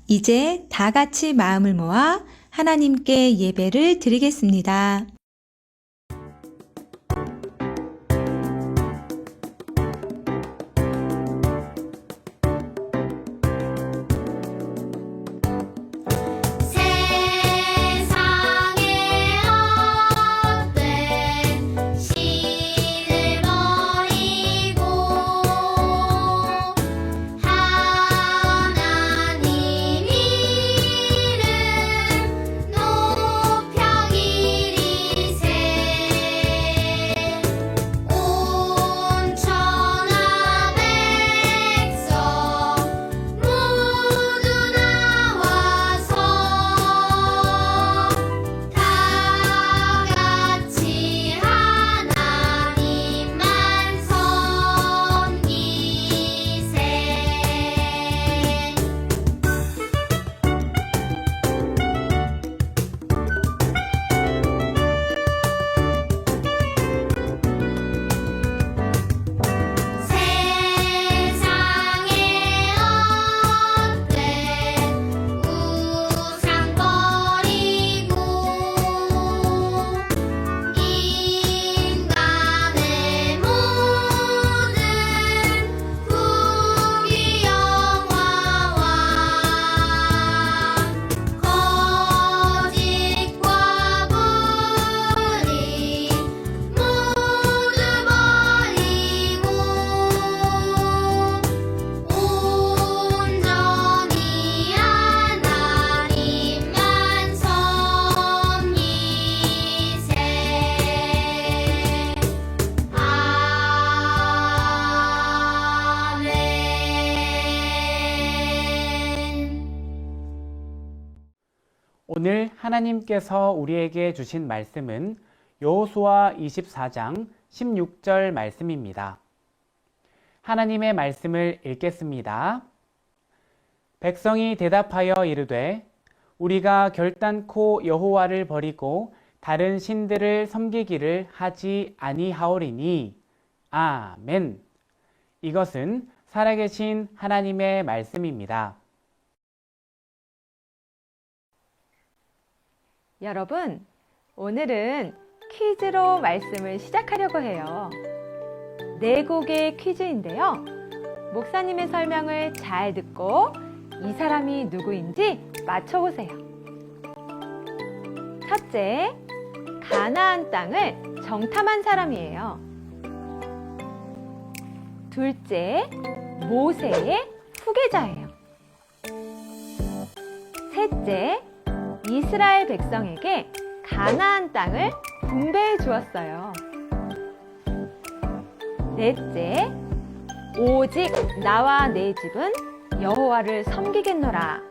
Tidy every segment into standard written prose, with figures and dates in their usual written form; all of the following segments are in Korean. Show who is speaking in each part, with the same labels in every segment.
Speaker 1: 이제 다 같이 마음을 모아 하나님께 예배를 드리겠습니다.
Speaker 2: 오늘 하나님께서 우리에게 주신 말씀은 여호수아 24장 16절 말씀입니다. 하나님의 말씀을 읽겠습니다. 백성이 대답하여 이르되 우리가 결단코 여호와를 버리고 다른 신들을 섬기기를 하지 아니하오리니 아멘. 이것은 살아계신 하나님의 말씀입니다.
Speaker 3: 여러분, 오늘은 퀴즈로 말씀을 시작하려고 해요. 네 곡의 퀴즈인데요. 목사님의 설명을 잘 듣고 이 사람이 누구인지 맞춰보세요. 첫째, 가나안 땅을 정탐한 사람이에요. 둘째, 모세의 후계자예요. 셋째, 이스라엘 백성에게 가나안 땅을 분배해 주었어요. 넷째, 오직 나와 내 집은 여호와를 섬기겠노라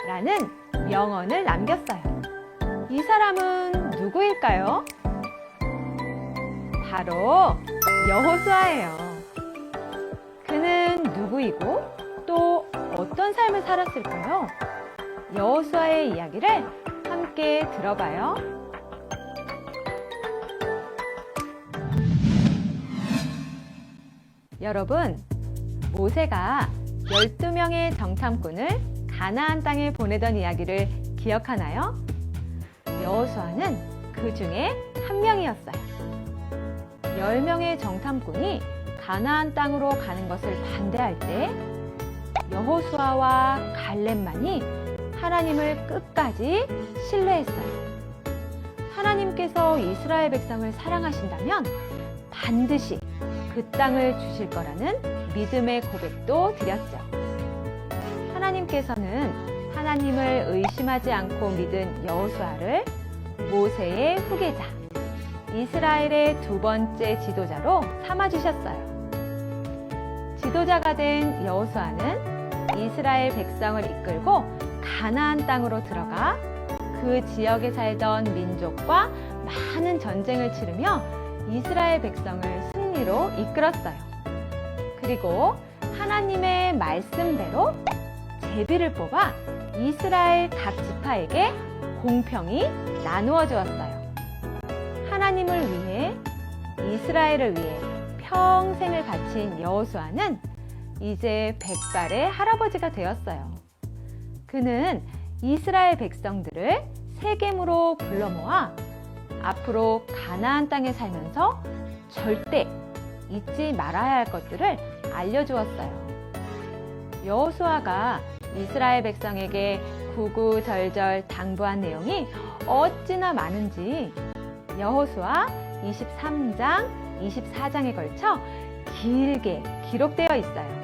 Speaker 3: 라는 명언을 남겼어요. 이 사람은 누구일까요? 바로 여호수아예요. 그는 누구이고 또 어떤 삶을 살았을까요? 여호수아의 이야기를 함께 들어봐요. 여러분, 모세가 12명의 정탐꾼을 가나안 땅에 보내던 이야기를 기억하나요? 여호수아는 그 중에 한 명이었어요. 10명의 정탐꾼이 가나안 땅으로 가는 것을 반대할 때 여호수아와 갈렙만이 하나님을 끝까지 신뢰했어요. 하나님께서 이스라엘 백성을 사랑하신다면 반드시 그 땅을 주실 거라는 믿음의 고백도 드렸죠. 하나님께서는 하나님을 의심하지 않고 믿은 여호수아를 모세의 후계자, 이스라엘의 두 번째 지도자로 삼아주셨어요. 지도자가 된 여호수아는 이스라엘 백성을 이끌고 가나안 땅으로 들어가 그 지역에 살던 민족과 많은 전쟁을 치르며 이스라엘 백성을 승리로 이끌었어요. 그리고 하나님의 말씀대로 제비를 뽑아 이스라엘 각 지파에게 공평히 나누어 주었어요. 하나님을 위해, 이스라엘을 위해 평생을 바친 여호수아는 이제 100살의 할아버지가 되었어요. 그는 이스라엘 백성들을 세겜으로 불러 모아 앞으로 가나안 땅에 살면서 절대 잊지 말아야 할 것들을 알려주었어요. 여호수아가 이스라엘 백성에게 구구절절 당부한 내용이 어찌나 많은지 여호수아 23장, 24장에 걸쳐 길게 기록되어 있어요.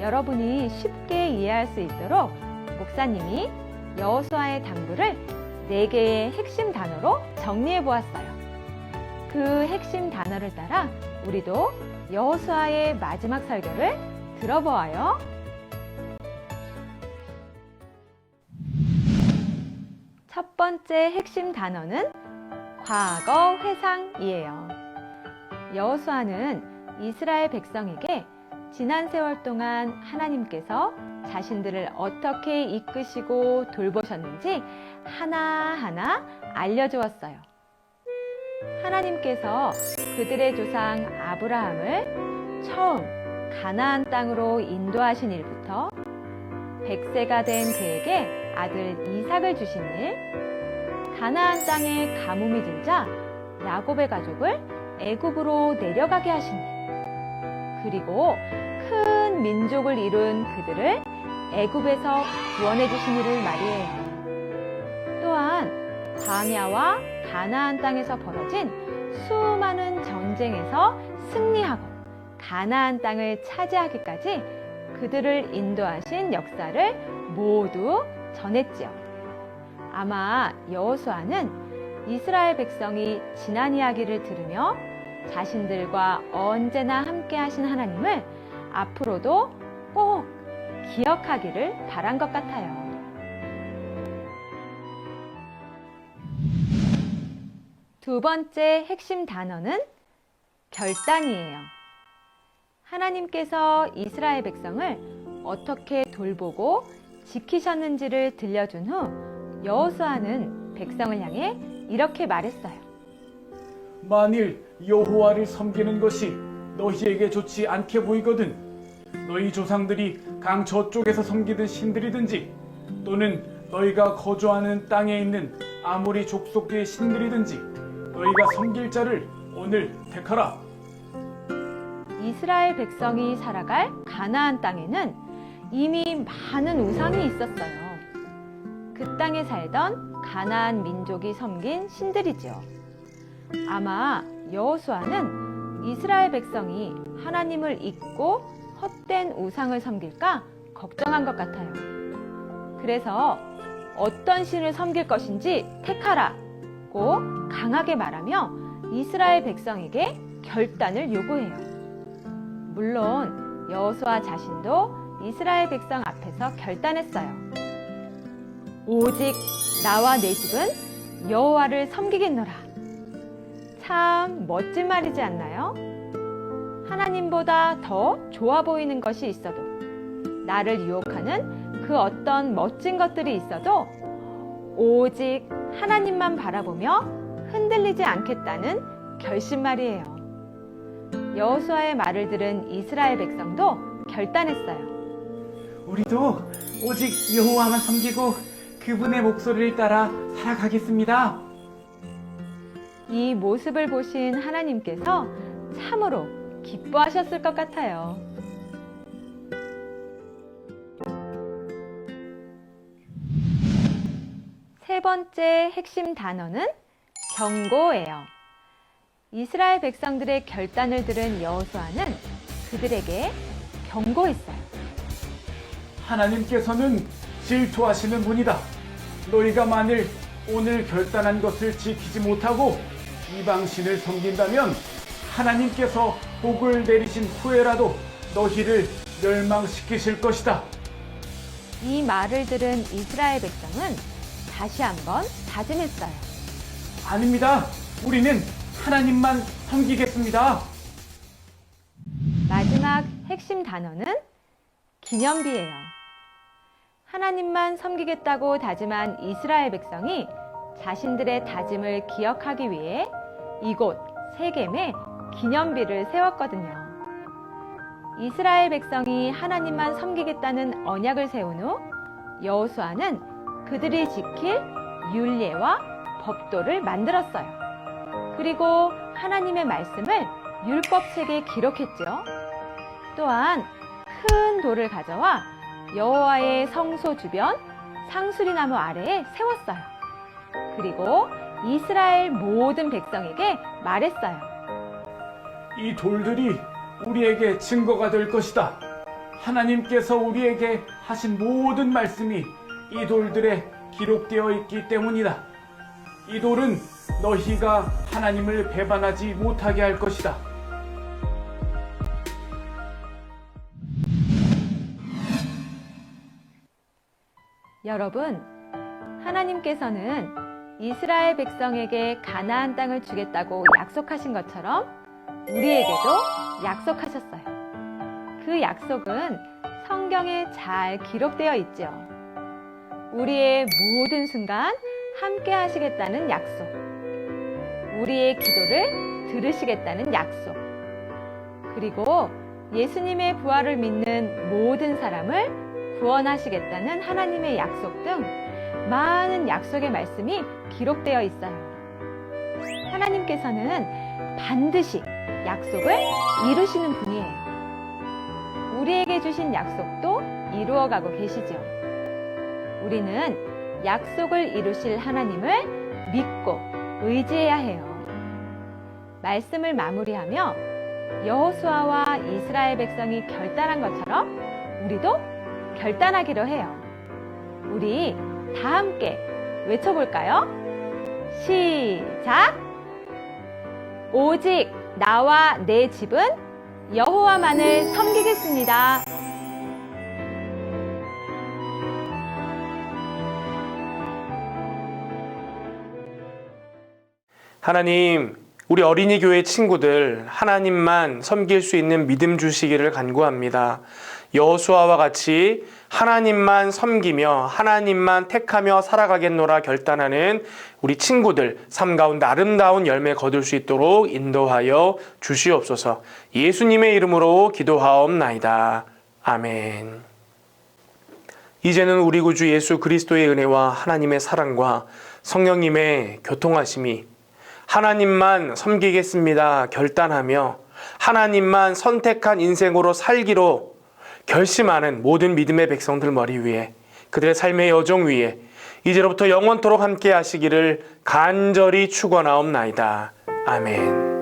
Speaker 3: 여러분이 쉽게 이해할 수 있도록 목사님이 여호수아의 당부를 4개의 핵심 단어로 정리해 보았어요. 그 핵심 단어를 따라 우리도 여호수아의 마지막 설교를 들어보아요. 첫 번째 핵심 단어는 과거 회상이에요. 여호수아는 이스라엘 백성에게 지난 세월 동안 하나님께서 자신들을 어떻게 이끄시고 돌보셨는지 하나하나 알려주었어요. 하나님께서 그들의 조상 아브라함을 처음 가나안 땅으로 인도하신 일부터 100세가 된 그에게 아들 이삭을 주신 일, 가나안 땅에 가뭄이 들자 야곱의 가족을 애굽으로 내려가게 하신 일, 그리고 큰 민족을 이룬 그들을 애굽에서 구원해 주신 일을 말이에요. 또한 광야와 가나안 땅에서 벌어진 수많은 전쟁에서 승리하고 가나안 땅을 차지하기까지 그들을 인도하신 역사를 모두 전했지요. 아마 여호수아는 이스라엘 백성이 지난 이야기를 들으며 자신들과 언제나 함께 하신 하나님을 앞으로도 꼭 기억하기를 바란 것 같아요. 두 번째 핵심 단어는 결단이에요. 하나님께서 이스라엘 백성을 어떻게 돌보고 지키셨는지를 들려준 후 여호수아는 백성을 향해 이렇게 말했어요.
Speaker 4: 만일 여호와를 섬기는 것이 너희에게 좋지 않게 보이거든 너희 조상들이 강 저쪽에서 섬기던 신들이든지 또는 너희가 거주하는 땅에 있는 아모리 족속의 신들이든지 너희가 섬길 자를 오늘 택하라.
Speaker 3: 이스라엘 백성이 살아갈 가나안 땅에는 이미 많은 우상이 있었어요. 그 땅에 살던 가나안 민족이 섬긴 신들이지요. 아마 여호수아는 이스라엘 백성이 하나님을 잊고 헛된 우상을 섬길까 걱정한 것 같아요. 그래서 어떤 신을 섬길 것인지 택하라고 강하게 말하며 이스라엘 백성에게 결단을 요구해요. 물론 여호수아 자신도 이스라엘 백성 앞에서 결단했어요. 오직 나와 내 집은 여호와를 섬기겠노라. 참 멋진 말이지 않나요? 하나님보다 더 좋아 보이는 것이 있어도, 나를 유혹하는 그 어떤 멋진 것들이 있어도 오직 하나님만 바라보며 흔들리지 않겠다는 결심말이에요. 여호수아의 말을 들은 이스라엘 백성도 결단했어요.
Speaker 2: 우리도 오직 여호와만 섬기고 그분의 목소리를 따라 살아가겠습니다.
Speaker 3: 이 모습을 보신 하나님께서 참으로 기뻐하셨을 것 같아요. 세 번째 핵심 단어는 경고예요. 이스라엘 백성들의 결단을 들은 여호수아는 그들에게 경고했어요.
Speaker 4: 하나님께서는 질투하시는 분이다. 너희가 만일 오늘 결단한 것을 지키지 못하고 이방신을 섬긴다면 하나님께서 복을 내리신 후에라도 너희를 멸망시키실 것이다.
Speaker 3: 이 말을 들은 이스라엘 백성은 다시 한번 다짐했어요.
Speaker 4: 아닙니다. 우리는 하나님만 섬기겠습니다.
Speaker 3: 마지막 핵심 단어는 기념비예요. 하나님만 섬기겠다고 다짐한 이스라엘 백성이 자신들의 다짐을 기억하기 위해 이곳 세겜에 기념비를 세웠거든요. 이스라엘 백성이 하나님만 섬기겠다는 언약을 세운 후 여호수아는 그들이 지킬 율례와 법도를 만들었어요. 그리고 하나님의 말씀을 율법책에 기록했죠. 또한 큰 돌을 가져와 여호와의 성소 주변 상수리나무 아래에 세웠어요. 그리고 이스라엘 모든 백성에게 말했어요.
Speaker 4: 이 돌들이 우리에게 증거가 될 것이다. 하나님께서 우리에게 하신 모든 말씀이 이 돌들에 기록되어 있기 때문이다. 이 돌은 너희가 하나님을 배반하지 못하게 할 것이다.
Speaker 3: 여러분, 하나님께서는 이스라엘 백성에게 가나안 땅을 주겠다고 약속하신 것처럼 우리에게도 약속하셨어요. 그 약속은 성경에 잘 기록되어 있죠. 우리의 모든 순간 함께 하시겠다는 약속, 우리의 기도를 들으시겠다는 약속, 그리고 예수님의 부활을 믿는 모든 사람을 구원하시겠다는 하나님의 약속 등 많은 약속의 말씀이 기록되어 있어요. 하나님께서는 반드시 약속을 이루시는 분이에요. 우리에게 주신 약속도 이루어가고 계시죠. 우리는 약속을 이루실 하나님을 믿고 의지해야 해요. 말씀을 마무리하며 여호수아와 이스라엘 백성이 결단한 것처럼 우리도 결단하기로 해요. 우리 다 함께 외쳐볼까요? 시작! 오직 나와 내 집은 여호와만을 섬기겠습니다.
Speaker 5: 하나님, 우리 어린이 교회 친구들 하나님만 섬길 수 있는 믿음 주시기를 간구합니다. 여호수아와 같이 하나님만 섬기며 하나님만 택하며 살아가겠노라 결단하는 우리 친구들 삶 가운데 아름다운 열매 거둘 수 있도록 인도하여 주시옵소서. 예수님의 이름으로 기도하옵나이다. 아멘. 이제는 우리 구주 예수 그리스도의 은혜와 하나님의 사랑과 성령님의 교통하심이 하나님만 섬기겠습니다 결단하며 하나님만 선택한 인생으로 살기로 결심하는 모든 믿음의 백성들 머리 위에, 그들의 삶의 여정 위에 이제로부터 영원토록 함께 하시기를 간절히 축원하옵나이다. 아멘.